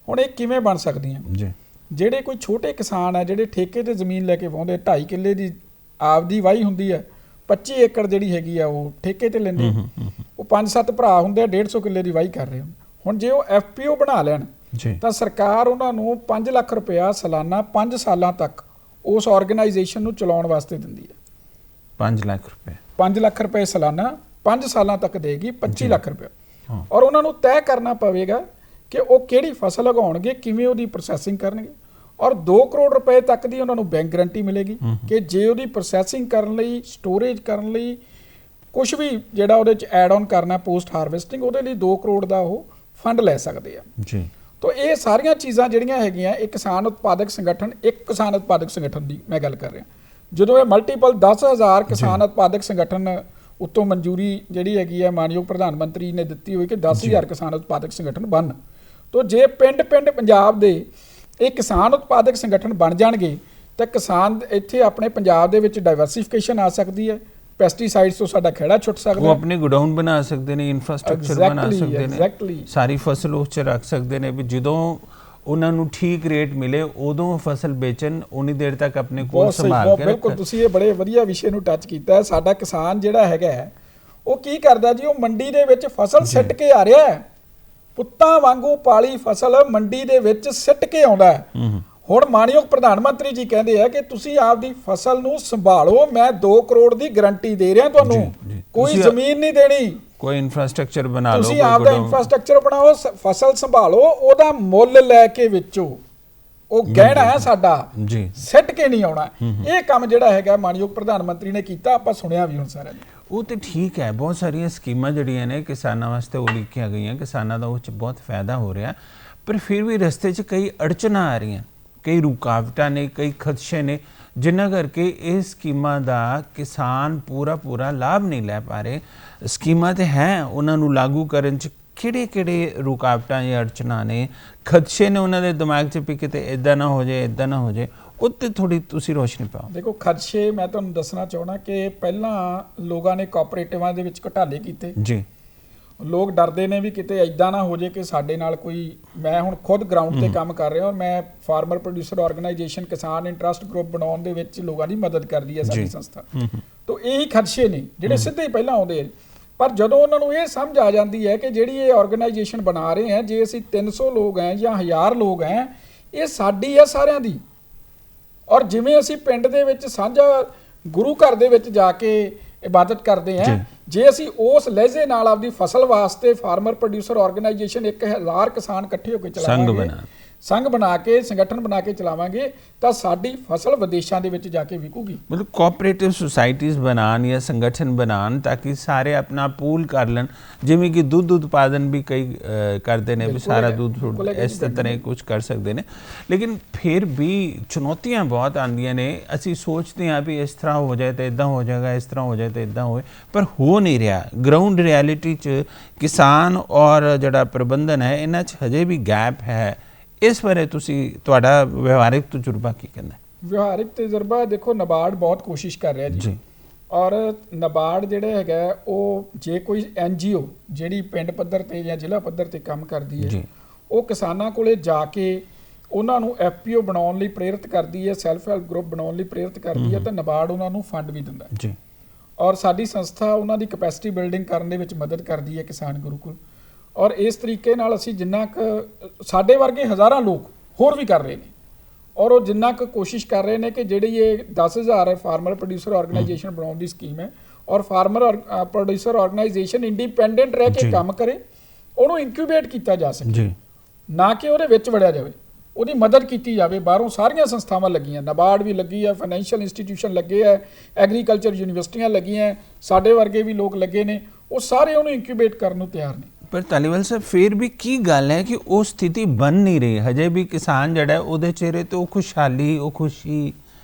ਹੁਣ ਇਹ ਕਿਵੇਂ ਬਣ ਸਕਦੀਆਂ ਜੀ? ਜਿਹੜੇ ਕੋਈ ਛੋਟੇ ਕਿਸਾਨ ਹੈ ਜਿਹੜੇ ਠੇਕੇ ਤੇ ਜ਼ਮੀਨ ਲੈ ਕੇ ਵਾਹੁੰਦੇ, 2.5 ਕਿੱਲੇ ਦੀ ਆਪਦੀ ਵਾਹੀ ਹੁੰਦੀ ਹੈ, 25 ਏਕੜ ਜਿਹੜੀ ਹੈਗੀ ਆ ਉਹ ਠੇਕੇ ਤੇ ਲੈਂਦੇ। ਉਹ 5-7 ਭਰਾ ਹੁੰਦੇ ਆ, 150 ਕਿੱਲੇ ਦੀ ਵਾਹੀ ਕਰ ਰਹੇ ਹਨ। ਹੁਣ ਜੇ ਉਹ FPO ਬਣਾ ਲੈਣ ਤਾਂ ਸਰਕਾਰ ਉਹਨਾਂ ਨੂੰ 5 ਲੱਖ ਰੁਪਇਆ ਸਾਲਾਨਾ 5 ਸਾਲਾਂ ਤੱਕ ਉਸ ਆਰਗੇਨਾਈਜੇਸ਼ਨ ਨੂੰ ਚਲਾਉਣ ਵਾਸਤੇ ਦਿੰਦੀ ਹੈ। 5 ਲੱਖ ਰੁਪਏ 5 ਲੱਖ ਰੁਪਏ ਸਾਲਾਨਾ 5 ਸਾਲਾਂ ਤੱਕ ਦੇਗੀ, 25 ਲੱਖ ਰੁਪਏ। ਔਰ ਉਹਨਾਂ ਨੂੰ ਤੈਅ ਕਰਨਾ ਪਵੇਗਾ ਕਿ ਉਹ ਕਿਹੜੀ ਫਸਲ ਉਗਾਉਣਗੇ, ਕਿਵੇਂ ਉਹਦੀ ਪ੍ਰੋਸੈਸਿੰਗ ਕਰਨਗੇ, ਔਰ 2 ਕਰੋੜ ਰੁਪਏ ਤੱਕ ਦੀ ਉਹਨਾਂ ਨੂੰ ਬੈਂਕ ਗਰੰਟੀ ਮਿਲੇਗੀ ਕਿ ਜੇ ਉਹਦੀ ਪ੍ਰੋਸੈਸਿੰਗ ਕਰਨ ਲਈ, ਸਟੋਰੇਜ ਕਰਨ ਲਈ, ਕੁਝ ਵੀ ਜਿਹੜਾ ਉਹਦੇ 'ਚ ਐਡ ਔਨ ਕਰਨਾ ਪੋਸਟ ਹਾਰਵੈਸਟਿੰਗ, ਉਹਦੇ ਲਈ 2 ਕਰੋੜ ਦਾ ਉਹ ਫੰਡ ਲੈ ਸਕਦੇ ਆ ਜੀ। ਤਾਂ ਇਹ ਸਾਰੀਆਂ ਚੀਜ਼ਾਂ ਜਿਹੜੀਆਂ ਹੈਗੀਆਂ, ਇਹ ਕਿਸਾਨ ਉਤਪਾਦਕ ਸੰਗਠਨ, ਇੱਕ ਕਿਸਾਨ ਉਤਪਾਦਕ ਸੰਗਠਨ ਦੀ ਮੈਂ ਗੱਲ ਕਰ ਰਿਹਾ। ਜਦੋਂ ਇਹ ਮਲਟੀਪਲ 10,000 ਕਿਸਾਨ ਉਤਪਾਦਕ ਸੰਗਠਨ ਉੱਤੋਂ ਮਨਜ਼ੂਰੀ ਜਿਹੜੀ ਹੈਗੀ ਆ ਮਾਨਯੋਗ ਪ੍ਰਧਾਨ ਮੰਤਰੀ ਨੇ ਦਿੱਤੀ ਹੋਈ ਕਿ 10,000 ਕਿਸਾਨ ਉਤਪਾਦਕ ਸੰਗਠਨ ਬਣਨ, ਤਾਂ ਜੇ ਪਿੰਡ ਪੰਜਾਬ ਦੇ ਇਹ ਕਿਸਾਨ ਉਤਪਾਦਕ ਸੰਗਠਨ ਬਣ ਜਾਣਗੇ ਤਾਂ ਕਿਸਾਨ ਇੱਥੇ ਆਪਣੇ ਪੰਜਾਬ ਦੇ ਵਿੱਚ ਡਾਇਵਰਸੀਫਿਕੇਸ਼ਨ ਆ ਸਕਦੀ ਹੈ। ਪੈਸਟੀਸਾਈਡਸ ਤੋਂ ਸਾਡਾ ਖਹਿੜਾ ਛੁੱਟ ਸਕਦਾ, ਉਹ ਆਪਣੇ ਗੋਡਾਊਨ ਬਣਾ ਸਕਦੇ ਨੇ, ਇਨਫਰਾਸਟ੍ਰਕਚਰ ਬਣਾ ਸਕਦੇ ਨੇ, ਸਾਰੀ ਫਸਲ ਉਸ 'ਚ ਰੱਖ ਸਕਦੇ ਨੇ ਵੀ ਜਦੋਂ ਉਹਨਾਂ ਨੂੰ ਠੀਕ ਰੇਟ ਮਿਲੇ ਉਦੋਂ ਫਸਲ ਵੇਚਣ, ਉਨੀ ਦੇਰ ਤੱਕ ਆਪਣੇ ਕੋਲ ਸੰਭਾਲ ਕੇ। ਬਿਲਕੁਲ, ਤੁਸੀਂ ਇਹ ਬੜੇ ਵਧੀਆ ਵਿਸ਼ੇ ਨੂੰ ਟੱਚ ਕੀਤਾ ਹੈ। ਸਾਡਾ ਕਿਸਾਨ ਜਿਹੜਾ ਹੈਗਾ ਉਹ ਕੀ ਕਰਦਾ ਜੀ, ਉਹ ਮੰਡੀ ਦੇ ਵਿੱਚ ਫਸਲ ਸਿੱਟ ਕੇ ਆ ਰਿਹਾ ਹੈ, ਪੁੱਤਾਂ ਵਾਂਗੂ ਪਾਲੀ ਫਸਲ ਮੰਡੀ ਦੇ ਵਿੱਚ ਸਿੱਟ ਕੇ ਆਉਂਦਾ ਹੈ। ਹੁਣ ਮਾਨਯੋਗ ਪ੍ਰਧਾਨ ਮੰਤਰੀ ਜੀ ਕਹਿੰਦੇ ਆ ਕਿ ਤੁਸੀਂ ਆਪਦੀ ਫਸਲ ਨੂੰ ਸੰਭਾਲੋ, ਮੈਂ 2 ਕਰੋੜ ਦੀ ਗਾਰੰਟੀ ਦੇ ਰਿਹਾ ਤੁਹਾਨੂੰ, ਕੋਈ ਜ਼ਮੀਨ ਨਹੀਂ ਦੇਣੀ, ਕੋਈ ਇਨਫਰਾਸਟ੍ਰਕਚਰ ਬਣਾ ਲਓ, ਤੁਸੀਂ ਆਪਦਾ ਇਨਫਰਾਸਟ੍ਰਕਚਰ ਬਣਾਓ, ਫਸਲ ਸੰਭਾਲੋ, ਉਹਦਾ ਮੁੱਲ ਲੈ ਕੇ ਵੇਚੋ, ਉਹ ਗਹਿਣਾ ਹੈ ਸਾਡਾ ਜੀ, ਸਿੱਟ ਕੇ ਨਹੀਂ ਆਉਣਾ। ਇਹ ਕੰਮ ਜਿਹੜਾ ਹੈਗਾ ਮਾਨਯੋਗ ਪ੍ਰਧਾਨ ਮੰਤਰੀ ਨੇ ਕੀਤਾ, ਆਪਾਂ ਸੁਣਿਆ ਵੀ ਹੁਣ ਸਾਰਿਆਂ ਨੇ। ਉਹ ਤੇ ਠੀਕ ਹੈ, ਬਹੁਤ ਸਾਰੀਆਂ ਸਕੀਮਾਂ ਜਿਹੜੀਆਂ ਨੇ ਕਿਸਾਨਾਂ ਵਾਸਤੇ ਉਹ ਲਿਖੀਆਂ ਗਈਆਂ, ਕਿਸਾਨਾਂ ਦਾ ਉਹ 'ਚ ਬਹੁਤ ਫਾਇਦਾ ਹੋ ਰਿਹਾ, ਪਰ ਫਿਰ ਵੀ ਰਸਤੇ 'ਚ ਕਈ ਅੜਚਨਾਂ ਆ ਰਹੀਆਂ, ਕਈ ਰੁਕਾਵਟਾਂ ਨੇ, ਕਈ ਖਦਸ਼ੇ ਨੇ, ਜਿਨ੍ਹਾਂ ਕਰਕੇ ਇਹ ਸਕੀਮਾਂ ਦਾ ਕਿਸਾਨ ਪੂਰਾ ਲਾਭ ਨਹੀਂ ਲੈ ਪਾ ਰਹੇ। ਸਕੀਮਾਂ ਤੇ ਹੈ, ਉਹਨਾਂ ਨੂੰ ਲਾਗੂ ਕਰਨ 'ਚ ਕਿਹੜੇ ਰੁਕਾਵਟਾਂ ਜਾਂ ਅੜਚਨਾਂ ਨੇ, ਖਦਸ਼ੇ ਨੇ ਉਹਨਾਂ ਦੇ ਦਿਮਾਗ 'ਚ ਵੀ ਕਿਤੇ ਇੱਦਾਂ ਨਾ ਹੋ ਜਾਏ, ਇੱਦਾਂ ਨਾ ਹੋ ਜਾਏ, ਉੱਤੇ ਥੋੜੀ ਤੁਸੀਂ ਰੋਸ਼ਨੀ ਪਾਓ। ਦੇਖੋ ਖਦਸ਼ੇ ਮੈਂ ਤੁਹਾਨੂੰ ਦੱਸਣਾ ਚਾਹਣਾ ਕਿ ਪਹਿਲਾਂ ਲੋਕਾਂ ਨੇ ਕੋਆਪਰੇਟਿਵਾਂ ਦੇ ਵਿੱਚ ਘੁਟਾਲੇ ਕੀਤੇ ਜੀ, ਲੋਕ ਡਰਦੇ ਨੇ ਵੀ ਕਿਤੇ ਐਦਾਂ ਨਾ ਹੋ ਜਾਏ ਕਿ ਸਾਡੇ ਨਾਲ ਕੋਈ, ਮੈਂ ਹੁਣ ਖੁਦ ਗਰਾਊਂਡ ਤੇ ਕੰਮ ਕਰ ਰਿਹਾ ਔਰ ਮੈਂ ਫਾਰਮਰ ਪ੍ਰੋਡਿਊਸਰ ਆਰਗੇਨਾਈਜੇਸ਼ਨ ਕਿਸਾਨ ਇੰਟਰਸਟ ਗਰੁੱਪ ਬਣਾਉਣ ਦੇ ਵਿੱਚ ਲੋਕਾਂ ਦੀ ਮਦਦ ਕਰਦੀ ਹੈ ਸਾਡੀ ਸੰਸਥਾ। ਤਾਂ ਇਹੀ ਖਦਸ਼ੇ ਨੇ ਜਿਹੜੇ ਸਿੱਧੇ ਹੀ ਪਹਿਲਾਂ ਆਉਂਦੇ ਆ, ਪਰ ਜਦੋਂ ਉਹਨਾਂ ਨੂੰ ਇਹ ਸਮਝ ਆ ਜਾਂਦੀ ਹੈ ਕਿ ਜਿਹੜੀ ਇਹ ਆਰਗੇਨਾਈਜੇਸ਼ਨ ਬਣਾ ਰਹੇ ਹਾਂ, ਜੇ ਅਸੀਂ 300 ਲੋਕ ਹੈ ਜਾਂ 1000 ਲੋਕ ਹੈ, ਇਹ ਸਾਡੀ ਹੈ ਸਾਰਿਆਂ ਦੀ। ਔਰ ਜਿਵੇਂ ਅਸੀਂ ਪਿੰਡ ਦੇ ਵਿੱਚ ਸਾਂਝਾ ਗੁਰੂ ਘਰ ਦੇ ਵਿੱਚ ਜਾ ਕੇ ਇਬਾਦਤ ਕਰਦੇ ਹਾਂ, ਜੇ ਅਸੀਂ ਉਸ ਲਹਿਜ਼ੇ ਨਾਲ ਆਪਦੀ ਫਸਲ ਵਾਸਤੇ ਫਾਰਮਰ ਪ੍ਰੋਡਿਊਸਰ ਆਰਗੇਨਾਈਜੇਸ਼ਨ 1000 ਕਿਸਾਨ ਇਕੱਠੇ ਹੋ ਕੇ ਚਲਾਵਾਂਗੇ, ਸੰਘ ਬਣਾ ਕੇ, ਸੰਗਠਨ ਬਣਾ ਕੇ ਚਲਾਵਾਂਗੇ, ਤਾਂ ਸਾਡੀ ਫਸਲ ਵਿਦੇਸ਼ਾਂ ਦੇ ਵਿੱਚ ਜਾ ਕੇ ਵਿਕੂਗੀ। ਮਤਲਬ ਕੋਆਪਰੇਟਿਵ ਸੁਸਾਇਟੀਜ਼ ਬਣਾਉਣ ਜਾਂ ਸੰਗਠਨ ਬਣਾਉਣ ਤਾਂ ਕਿ ਸਾਰੇ ਆਪਣਾ ਪੂਲ ਕਰ ਲੈਣ, ਜਿਵੇਂ ਕਿ ਦੁੱਧ ਉਤਪਾਦਨ ਵੀ ਕਈ ਕਰਦੇ ਨੇ, ਵੀ ਸਾਰਾ ਦੁੱਧ ਇਸ ਤਰ੍ਹਾਂ ਕੁਝ ਕਰ ਸਕਦੇ ਨੇ, ਲੇਕਿਨ ਫਿਰ ਵੀ ਚੁਣੌਤੀਆਂ ਬਹੁਤ ਆਉਂਦੀਆਂ ਨੇ। ਅਸੀਂ ਸੋਚਦੇ ਹਾਂ ਵੀ ਇਸ ਤਰ੍ਹਾਂ ਹੋ ਜਾਏ ਤਾਂ ਇੱਦਾਂ ਹੋ ਜਾਏਗਾ, ਇਸ ਤਰ੍ਹਾਂ ਹੋ ਜਾਏ ਤਾਂ ਇੱਦਾਂ ਹੋਏ, ਪਰ ਹੋ ਨਹੀਂ ਰਿਹਾ। ਗਰਾਊਂਡ ਰਿਐਲਿਟੀ 'ਚ ਕਿਸਾਨ ਔਰ ਜਿਹੜਾ ਪ੍ਰਬੰਧਨ ਹੈ, ਇਹਨਾਂ 'ਚ ਹਜੇ ਵੀ ਗੈਪ ਹੈ। ਇਸ ਬਾਰੇ ਤੁਹਾਡਾ ਵਿਵਹਾਰਿਕ ਤਜਰਬਾ ਕੀ ਕਹਿੰਦਾ? ਵਿਵਹਾਰਿਕ ਤਜਰਬਾ ਦੇਖੋ, ਨਬਾਰਡ ਬਹੁਤ ਕੋਸ਼ਿਸ਼ ਕਰ ਰਿਹਾ ਜੀ, ਔਰ ਨਬਾਰਡ ਜਿਹੜਾ ਹੈਗਾ ਉਹ ਜੇ ਕੋਈ NGO ਜਿਹੜੀ ਪਿੰਡ ਪੱਧਰ ਤੇ ਜਾਂ ਜ਼ਿਲ੍ਹਾ ਪੱਧਰ ਤੇ ਕੰਮ ਕਰਦੀ ਹੈ, ਉਹ ਕਿਸਾਨਾਂ ਕੋਲੇ ਜਾ ਕੇ ਉਹਨਾਂ ਨੂੰ FPO ਬਣਾਉਣ ਲਈ ਪ੍ਰੇਰਿਤ ਕਰਦੀ ਹੈ, ਸੈਲਫ ਹੈਲਪ ਗਰੁੱਪ ਬਣਾਉਣ ਲਈ ਪ੍ਰੇਰਿਤ ਕਰਦੀ ਹੈ, ਤਾਂ ਨਬਾਰਡ ਉਹਨਾਂ ਨੂੰ ਫੰਡ ਵੀ ਦਿੰਦਾ ਹੈ। ਔਰ ਸਾਡੀ ਸੰਸਥਾ ਉਹਨਾਂ ਦੀ ਕੈਪੈਸਿਟੀ ਬਿਲਡਿੰਗ ਕਰਨ ਦੇ ਵਿੱਚ ਮਦਦ ਕਰਦੀ ਹੈ ਕਿਸਾਨ ਗੁਰੂਕੁਲ। ਔਰ ਇਸ ਤਰੀਕੇ ਨਾਲ ਅਸੀਂ ਜਿੰਨਾ ਕੁ ਸਾਡੇ ਵਰਗੇ ਹਜ਼ਾਰਾਂ ਲੋਕ ਹੋਰ ਵੀ ਕਰ ਰਹੇ ਨੇ, ਔਰ ਉਹ ਜਿੰਨਾ ਕੁ ਕੋਸ਼ਿਸ਼ ਕਰ ਰਹੇ ਨੇ ਕਿ ਜਿਹੜੀ ਇਹ 10,000 ਫਾਰਮਰ ਪ੍ਰੋਡਿਊਸਰ ਆਰਗੇਨਾਈਜੇਸ਼ਨ ਬਣਾਉਣ ਦੀ ਸਕੀਮ ਹੈ, ਔਰ ਫਾਰਮਰ ਪ੍ਰੋਡਿਊਸਰ ਆਰਗੇਨਾਈਜੇਸ਼ਨ ਇੰਡੀਪੈਂਡੈਂਟ ਰਹਿ ਕੇ ਕੰਮ ਕਰੇ, ਉਹਨੂੰ ਇਨਕਿਊਬੇਟ ਕੀਤਾ ਜਾ ਸਕੇ, ਨਾ ਕਿ ਉਹਦੇ ਵਿੱਚ ਵੜਿਆ ਜਾਵੇ, ਉਹਦੀ ਮਦਦ ਕੀਤੀ ਜਾਵੇ। ਬਾਹਰੋਂ ਸਾਰੀਆਂ ਸੰਸਥਾਵਾਂ ਲੱਗੀਆਂ, ਨਬਾਰਡ ਵੀ ਲੱਗੀ ਹੈ, ਫਾਈਨੈਂਸ਼ੀਅਲ ਇੰਸਟੀਟਿਊਸ਼ਨ ਲੱਗੇ ਹੈ, ਐਗਰੀਕਲਚਰ ਯੂਨੀਵਰਸਿਟੀਆਂ ਲੱਗੀਆਂ, ਸਾਡੇ ਵਰਗੇ ਵੀ ਲੋਕ ਲੱਗੇ ਨੇ, ਉਹ ਸਾਰੇ ਉਹਨੂੰ ਇਨਕਿਊਬੇਟ ਕਰਨ ਨੂੰ ਤਿਆਰ ਨੇ। ਪਰ ਧਾਲੀਵਾਲ ਸਾਹਿਬ, ਫਿਰ ਵੀ ਕੀ ਗੱਲ ਹੈ ਕਿ ਉਹ ਸਥਿਤੀ ਬਣ ਨਹੀਂ ਰਹੀ ਹਜੇ ਵੀ? ਕਿਸਾਨ ਜਿਹੜਾ ਉਹਦੇ ਚਿਹਰੇ ਤੇ ਉਹ ਖੁਸ਼ਹਾਲੀ, ਉਹ ਖੁਸ਼ੀ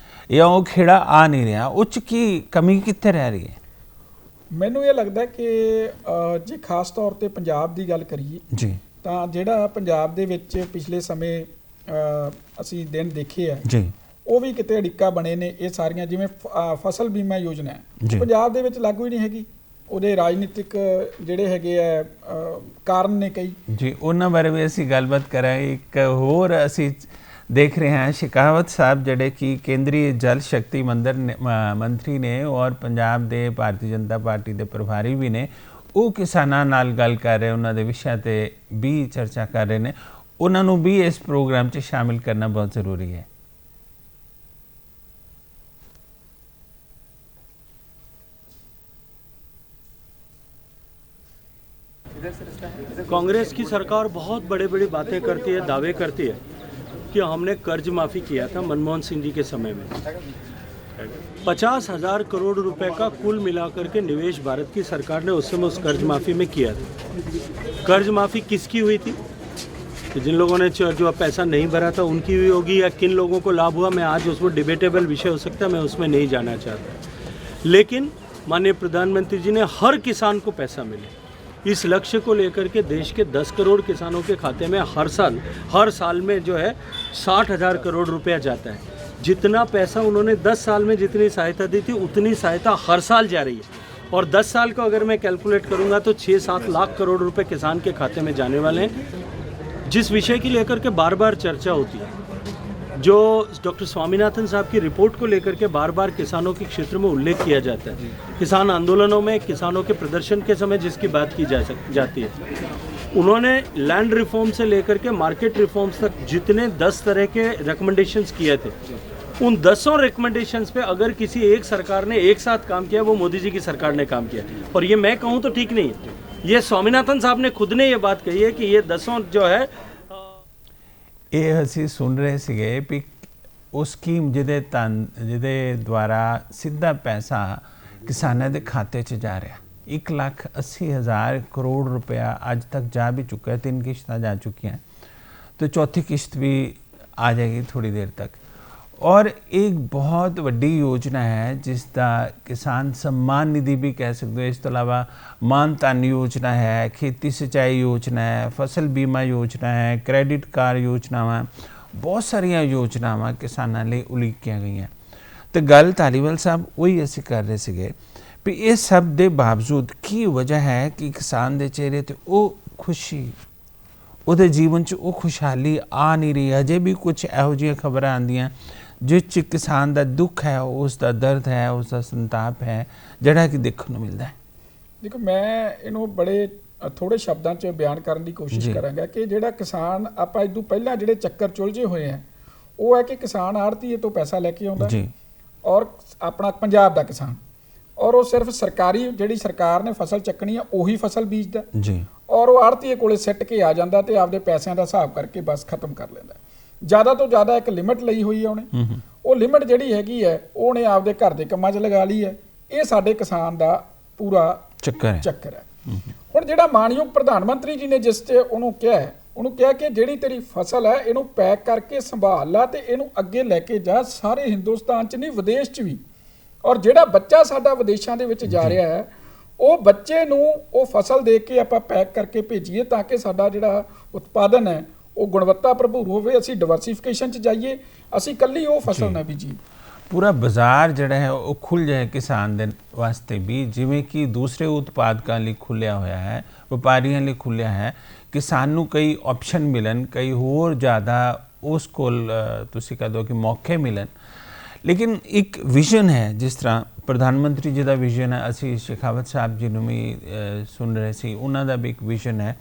ਜਾਂ ਉਹ ਖੇੜਾ ਆ ਨਹੀਂ ਰਿਹਾ, ਉਹ 'ਚ ਕੀ ਕਮੀ ਕਿੱਥੇ ਰਹਿ ਰਹੀ ਹੈ? ਮੈਨੂੰ ਇਹ ਲੱਗਦਾ ਕਿ ਜੇ ਖਾਸ ਤੌਰ ਤੇ ਪੰਜਾਬ ਦੀ ਗੱਲ ਕਰੀਏ ਜੀ, ਤਾਂ ਜਿਹੜਾ ਪੰਜਾਬ ਦੇ ਵਿੱਚ ਪਿਛਲੇ ਸਮੇਂ ਅਸੀਂ ਦਿਨ ਦੇਖੇ ਆ ਜੀ, ਉਹ ਵੀ ਕਿਤੇ ਅੜਿੱਕਾ ਬਣੇ ਨੇ। ਇਹ ਸਾਰੀਆਂ ਜਿਵੇਂ ਫਸਲ ਬੀਮਾ ਯੋਜਨਾ ਹੈ, ਪੰਜਾਬ ਦੇ ਵਿੱਚ ਲਾਗੂ ਹੀ ਨਹੀਂ ਹੈਗੀ। ਉਹਦੇ ਰਾਜਨੀਤਿਕ ਜਿਹੜੇ ਹੈਗੇ ਆ ਕਾਰਨ ਨੇ ਕਈ ਜੀ, ਉਹਨਾਂ ਬਾਰੇ ਵੀ ਅਸੀਂ ਗੱਲਬਾਤ ਕਰਾਂਗੇ। ਇੱਕ ਹੋਰ ਅਸੀਂ ਦੇਖ ਰਹੇ ਹਾਂ ਸ਼ਿਕਾਵਤ ਸਾਹਿਬ ਜਿਹੜੇ ਕਿ ਕੇਂਦਰੀ ਜਲ ਸ਼ਕਤੀ ਮੰਤਰੀ ਨੇ ਔਰ ਪੰਜਾਬ ਦੇ ਭਾਰਤੀ ਜਨਤਾ ਪਾਰਟੀ ਦੇ ਪ੍ਰਭਾਰੀ ਵੀ ਨੇ, ਉਹ ਕਿਸਾਨਾਂ ਨਾਲ ਗੱਲ ਕਰ ਰਹੇ, ਉਹਨਾਂ ਦੇ ਵਿਸ਼ਿਆਂ ਤੇ ਵੀ ਚਰਚਾ ਕਰ ਰਹੇ ਨੇ। ਉਹਨਾਂ ਨੂੰ ਵੀ ਇਸ ਪ੍ਰੋਗਰਾਮ 'ਚ ਸ਼ਾਮਿਲ ਕਰਨਾ ਬਹੁਤ ਜ਼ਰੂਰੀ ਹੈ। कांग्रेस की सरकार बहुत बड़े बड़ी बातें करती है, दावे करती है कि हमने कर्ज माफ़ी किया था मनमोहन सिंह जी के समय में। 50,000 करोड़ रुपए का कुल मिलाकर के निवेश भारत की सरकार ने उस समय उस कर्ज माफ़ी में किया था। कर्ज माफ़ी किसकी हुई थी? तो जिन लोगों ने जो पैसा नहीं भरा था उनकी हुई होगी, या किन लोगों को लाभ हुआ, मैं आज उसमें डिबेटेबल विषय हो सकता है, मैं उसमें नहीं जाना चाहता। लेकिन माननीय प्रधानमंत्री जी ने हर किसान को पैसा मिले, इस लक्ष्य को लेकर के देश के 10 करोड़ किसानों के खाते में हर साल में जो है 60,000 करोड़ रुपया जाता है। जितना पैसा उन्होंने 10 साल में जितनी सहायता दी थी उतनी सहायता हर साल जा रही है, और 10 साल का अगर मैं कैलकुलेट करूंगा तो 6-7 लाख करोड़ रुपए किसान के खाते में जाने वाले हैं। जिस विषय की लेकर के बार बार चर्चा होती है, जो डॉक्टर स्वामीनाथन साहब की रिपोर्ट को लेकर के बार बार किसानों के क्षेत्र में उल्लेख किया जाता है, किसान आंदोलनों में किसानों के प्रदर्शन के समय जिसकी बात की जाती है, उन्होंने लैंड रिफॉर्म से लेकर के मार्केट रिफॉर्म्स तक जितने 10 तरह के रिकमेंडेशंस किए थे, उन 10 रिकमेंडेशंस पे अगर किसी एक सरकार ने एक साथ काम किया, वो मोदी जी की सरकार ने काम किया। और ये मैं कहूँ तो ठीक नहीं है, ये स्वामीनाथन साहब ने खुद ने ये बात कही है कि ये 10 जो है ये ਅਸੀਂ सुन रहे ਸੀਗੇ ਵੀ ਉਹ ਸਕੀਮ ਜਿਹਦੇ ਦੁਆਰਾ ਸਿੱਧਾ ਪੈਸਾ ਕਿਸਾਨਾਂ ਦੇ ਖਾਤੇ 'ਚ ਜਾ ਰਿਹਾ, 1,80,000 करोड़ रुपया आज तक जा भी चुका है, 3 किश्त जा चुकी हैं, तो चौथी किश्त भी आ जाएगी थोड़ी देर तक। और एक बहुत वड्डी योजना है जिसका किसान सम्मान निधि भी कह सकते हो, इस तो अलावा मान धन योजना है, खेती सिंचाई योजना है, फसल बीमा योजना है, क्रेडिट कार्ड योजनावां, बहुत सारिया योजनावां किसानां लई उलीकियां गईयां। तो गल धालीवाल साहब वही असीं कर रहे सीगे भी ये सब दे बावजूद की वजह है कि किसान दे चेहरे ते वो खुशी, ਉਹਦੇ जीवन च वो खुशहाली आ नहीं रही। अजे भी कुछ ਇਹੋ ਜਿਹੀਆਂ खबरां आंदियां जिस च किसान का दुख है, उसका दर्द है, उसका संताप है, ਜਿਹੜਾ कि देखने ਨੂੰ मिलता है। देखो मैं ਇਹਨੂੰ बड़े थोड़े शब्दों च बयान करने की कोशिश करांगा कि ਜਿਹੜਾ किसान ਆਪਾਂ ਇਦੋਂ ਪਹਿਲਾਂ ਜਿਹੜੇ ਚੱਕਰ ਚੁਲਝੇ ਹੋਏ ਆ, ਉਹ ਹੈ कि किसान ਆੜ੍ਹਤੀਏ ਤੋਂ ਪੈਸਾ ਲੈ ਕੇ ਆਉਂਦਾ ਜੀ, ਔਰ ਆਪਣਾ ਪੰਜਾਬ ਦਾ ਕਿਸਾਨ, ਔਰ ਉਹ ਸਿਰਫ ਸਰਕਾਰੀ ਜਿਹੜੀ ਸਰਕਾਰ ਨੇ ਫਸਲ ਚੱਕਣੀ ਆ ਉਹੀ ਫਸਲ ਬੀਜਦਾ ਜੀ, ਔਰ ਉਹ ਆੜ੍ਹਤੀਏ ਕੋਲੇ ਸਿੱਟ ਕੇ ਆ ਜਾਂਦਾ ਤੇ ਆਪਦੇ ਪੈਸਿਆਂ ਦਾ ਹਿਸਾਬ ਕਰਕੇ ਬਸ ਖਤਮ ਕਰ ਲੈਂਦਾ। ਜ਼ਿਆਦਾ ਤੋਂ ਜ਼ਿਆਦਾ ਇੱਕ ਲਿਮਿਟ ਲਈ ਹੋਈ ਹੈ ਉਹਨੇ, ਉਹ ਲਿਮਿਟ ਜਿਹੜੀ ਹੈਗੀ ਹੈ ਉਹਨੇ ਆਪਦੇ ਘਰ ਦੇ ਕੰਮਾਂ 'ਚ ਲਗਾ ਲਈ ਹੈ। ਇਹ ਸਾਡੇ ਕਿਸਾਨ ਦਾ ਪੂਰਾ ਚੱਕਰ ਹੈ। ਹੁਣ ਜਿਹੜਾ ਮਾਨਯੋਗ ਪ੍ਰਧਾਨ ਮੰਤਰੀ ਜੀ ਨੇ ਜਿਸ 'ਚ ਉਹਨੂੰ ਕਿਹਾ ਕਿ ਜਿਹੜੀ ਤੇਰੀ ਫਸਲ ਹੈ ਇਹਨੂੰ ਪੈਕ ਕਰਕੇ ਸੰਭਾਲ ਲਾ ਤੇ ਇਹਨੂੰ ਅੱਗੇ ਲੈ ਕੇ ਜਾ ਸਾਰੇ ਹਿੰਦੁਸਤਾਨ 'ਚ ਨਹੀਂ ਵਿਦੇਸ਼ 'ਚ ਵੀ। ਔਰ ਜਿਹੜਾ ਬੱਚਾ ਸਾਡਾ ਵਿਦੇਸ਼ਾਂ ਦੇ ਵਿੱਚ ਜਾ ਰਿਹਾ ਹੈ ਉਹ ਬੱਚੇ ਨੂੰ ਉਹ ਫਸਲ ਦੇ ਕੇ ਆਪਾਂ ਪੈਕ ਕਰਕੇ ਭੇਜੀਏ ਤਾਂ ਕਿ ਸਾਡਾ ਜਿਹੜਾ ਉਤਪਾਦਨ ਹੈ ਉਹ ਗੁਣਵੱਤਾ ਭਰਪੂਰ ਹੋਵੇ, ਅਸੀਂ ਡਿਵਰਸੀਫਿਕੇਸ਼ਨ 'ਚ ਜਾਈਏ, ਅਸੀਂ ਇਕੱਲੀ ਉਹ ਫਸਲ ਨਾ ਬੀਜੀਏ। पूरा बाजार जिहड़ा है वो खुल जाए किसान दे वास्ते भी, जिवें कि दूसरे उत्पादकों लिए खुलिया होया है, व्यापारियों लिए खुलिया है कि सानू कई ऑप्शन मिलन, कई होर ज़्यादा उस कोल तुसीं कह दो कि मौके मिलन। लेकिन एक विजन है, जिस तरह प्रधानमंत्री जी का विजन है, असी शेखावत साहब जी नूं भी सुन रहे सी, उन्हां दा भी एक विजन है।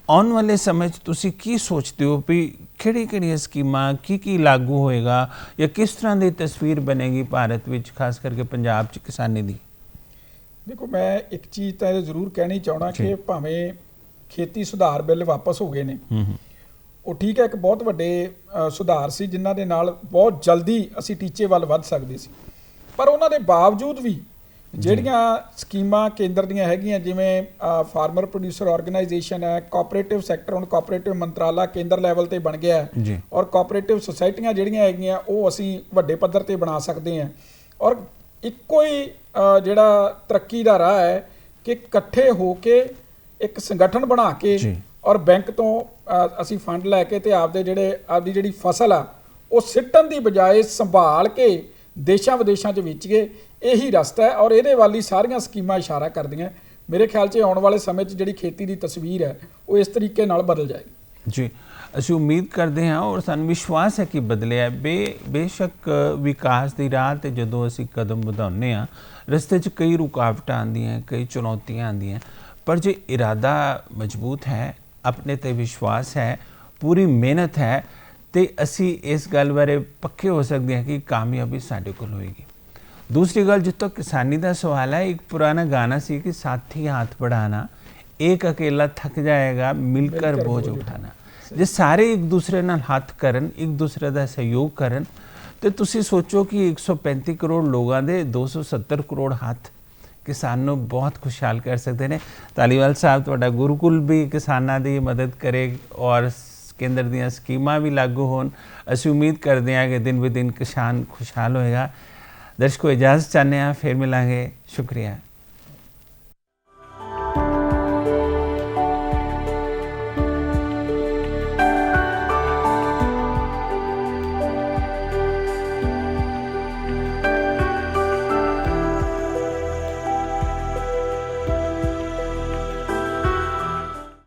आने वाले समय तुसी की सोचते हो भी किहड़ी स्कीमां की लागू होएगा या किस तरह की तस्वीर बनेगी भारत विच, खास करके पंजाब च किसानी दी? देखो मैं एक चीज़ तो जरूर कहनी चाहना कि भावें खेती सुधार बिल वापस हो गए ने, वो ठीक है, एक बहुत वड्डे सुधार सी जिन्हां दे नाल बहुत जल्दी असी टीचे वल वध सकदे सी, पर उन्हां दे बावजूद भी ਜਿਹੜੀਆਂ ਸਕੀਮਾਂ ਕੇਂਦਰ ਦੀਆਂ ਹੈਗੀਆਂ ਜਿਵੇਂ ਫਾਰਮਰ ਪ੍ਰੋਡਿਊਸਰ ਆਰਗੇਨਾਈਜੇਸ਼ਨ ਹੈ, ਕੋਆਪਰੇਟਿਵ ਸੈਕਟਰ ਹੁਣ ਕੋਆਪਰੇਟਿਵ ਮੰਤਰਾਲਾ ਕੇਂਦਰ ਲੈਵਲ ਤੇ ਬਣ ਗਿਆ ਹੈ ਔਰ ਕੋਆਪਰੇਟਿਵ ਸੁਸਾਇਟੀਆਂ ਜਿਹੜੀਆਂ ਹੈਗੀਆਂ ਉਹ ਅਸੀਂ ਵੱਡੇ ਪੱਧਰ ਤੇ ਬਣਾ ਸਕਦੇ ਹਾਂ। ਔਰ ਇੱਕੋ ਹੀ ਜਿਹੜਾ ਤਰੱਕੀ ਦਾ ਰਾਹ ਹੈ ਕਿ ਇਕੱਠੇ ਹੋ ਕੇ ਇੱਕ ਸੰਗਠਨ ਬਣਾ ਕੇ ਔਰ ਬੈਂਕ ਤੋਂ ਅਸੀਂ ਫੰਡ ਲੈ ਕੇ ਤੇ ਆਪਦੀ ਜਿਹੜੀ ਫਸਲ ਆ ਉਹ ਸਿੱਟਣ ਦੀ ਬਜਾਏ ਸੰਭਾਲ ਕੇ ਦੇਸ਼ਾਂ ਵਿਦੇਸ਼ਾਂ 'ਚ ਵੇਚੀਏ, ਇਹੀ ਰਸਤਾ ਹੈ। ਔਰ ਇਹਦੇ ਵੱਲ ਹੀ ਸਾਰੀਆਂ ਸਕੀਮਾਂ ਇਸ਼ਾਰਾ ਕਰਦੀਆਂ। ਮੇਰੇ ਖਿਆਲ 'ਚ ਆਉਣ ਵਾਲੇ ਸਮੇਂ 'ਚ ਜਿਹੜੀ ਖੇਤੀ ਦੀ ਤਸਵੀਰ ਹੈ ਉਹ ਇਸ ਤਰੀਕੇ ਨਾਲ ਬਦਲ ਜਾਏਗੀ। ਜੀ, ਅਸੀਂ ਉਮੀਦ ਕਰਦੇ ਹਾਂ ਔਰ ਸਾਨੂੰ ਵਿਸ਼ਵਾਸ ਹੈ ਕਿ ਬਦਲਿਆ। ਬੇਸ਼ੱਕ ਵਿਕਾਸ ਦੀ ਰਾਹ 'ਤੇ ਜਦੋਂ ਅਸੀਂ ਕਦਮ ਵਧਾਉਂਦੇ ਹਾਂ, ਰਸਤੇ 'ਚ ਕਈ ਰੁਕਾਵਟਾਂ ਆਉਂਦੀਆਂ, ਕਈ ਚੁਣੌਤੀਆਂ ਆਉਂਦੀਆਂ, ਪਰ ਜੇ ਇਰਾਦਾ ਮਜ਼ਬੂਤ ਹੈ, ਆਪਣੇ 'ਤੇ ਵਿਸ਼ਵਾਸ ਹੈ, ਪੂਰੀ ਮਿਹਨਤ ਹੈ, तो असी इस गल बारे पक्के हो सकते हैं कि कामयाबी साढ़े कोल होएगी। दूसरी गल, जितों किसानी का सवाल है, एक पुराना गाना सी कि साथी हाथ बढ़ाना, एक अकेला थक जाएगा मिलकर बोझ उठाना। जे सारे एक दूसरे नाल हाथ करन, एक दूसरे का सहयोग करन, तो तुसी सोचो कि 135 करोड़ लोगों के 270 करोड़ हाथ किसान नूं बहुत खुशहाल कर सकते हैं। धालीवाल साहब तुहाडा गुरुकुल भी किसानां दी मदद करे और केंद्र दीयां स्कीमां भी लागू होण। असीं उम्मीद करते हैं कि दिन ब दिन किसान खुशहाल होएगा। दर्शकों, इजाज़त चाहते हैं, फिर मिलांगे। शुक्रिया।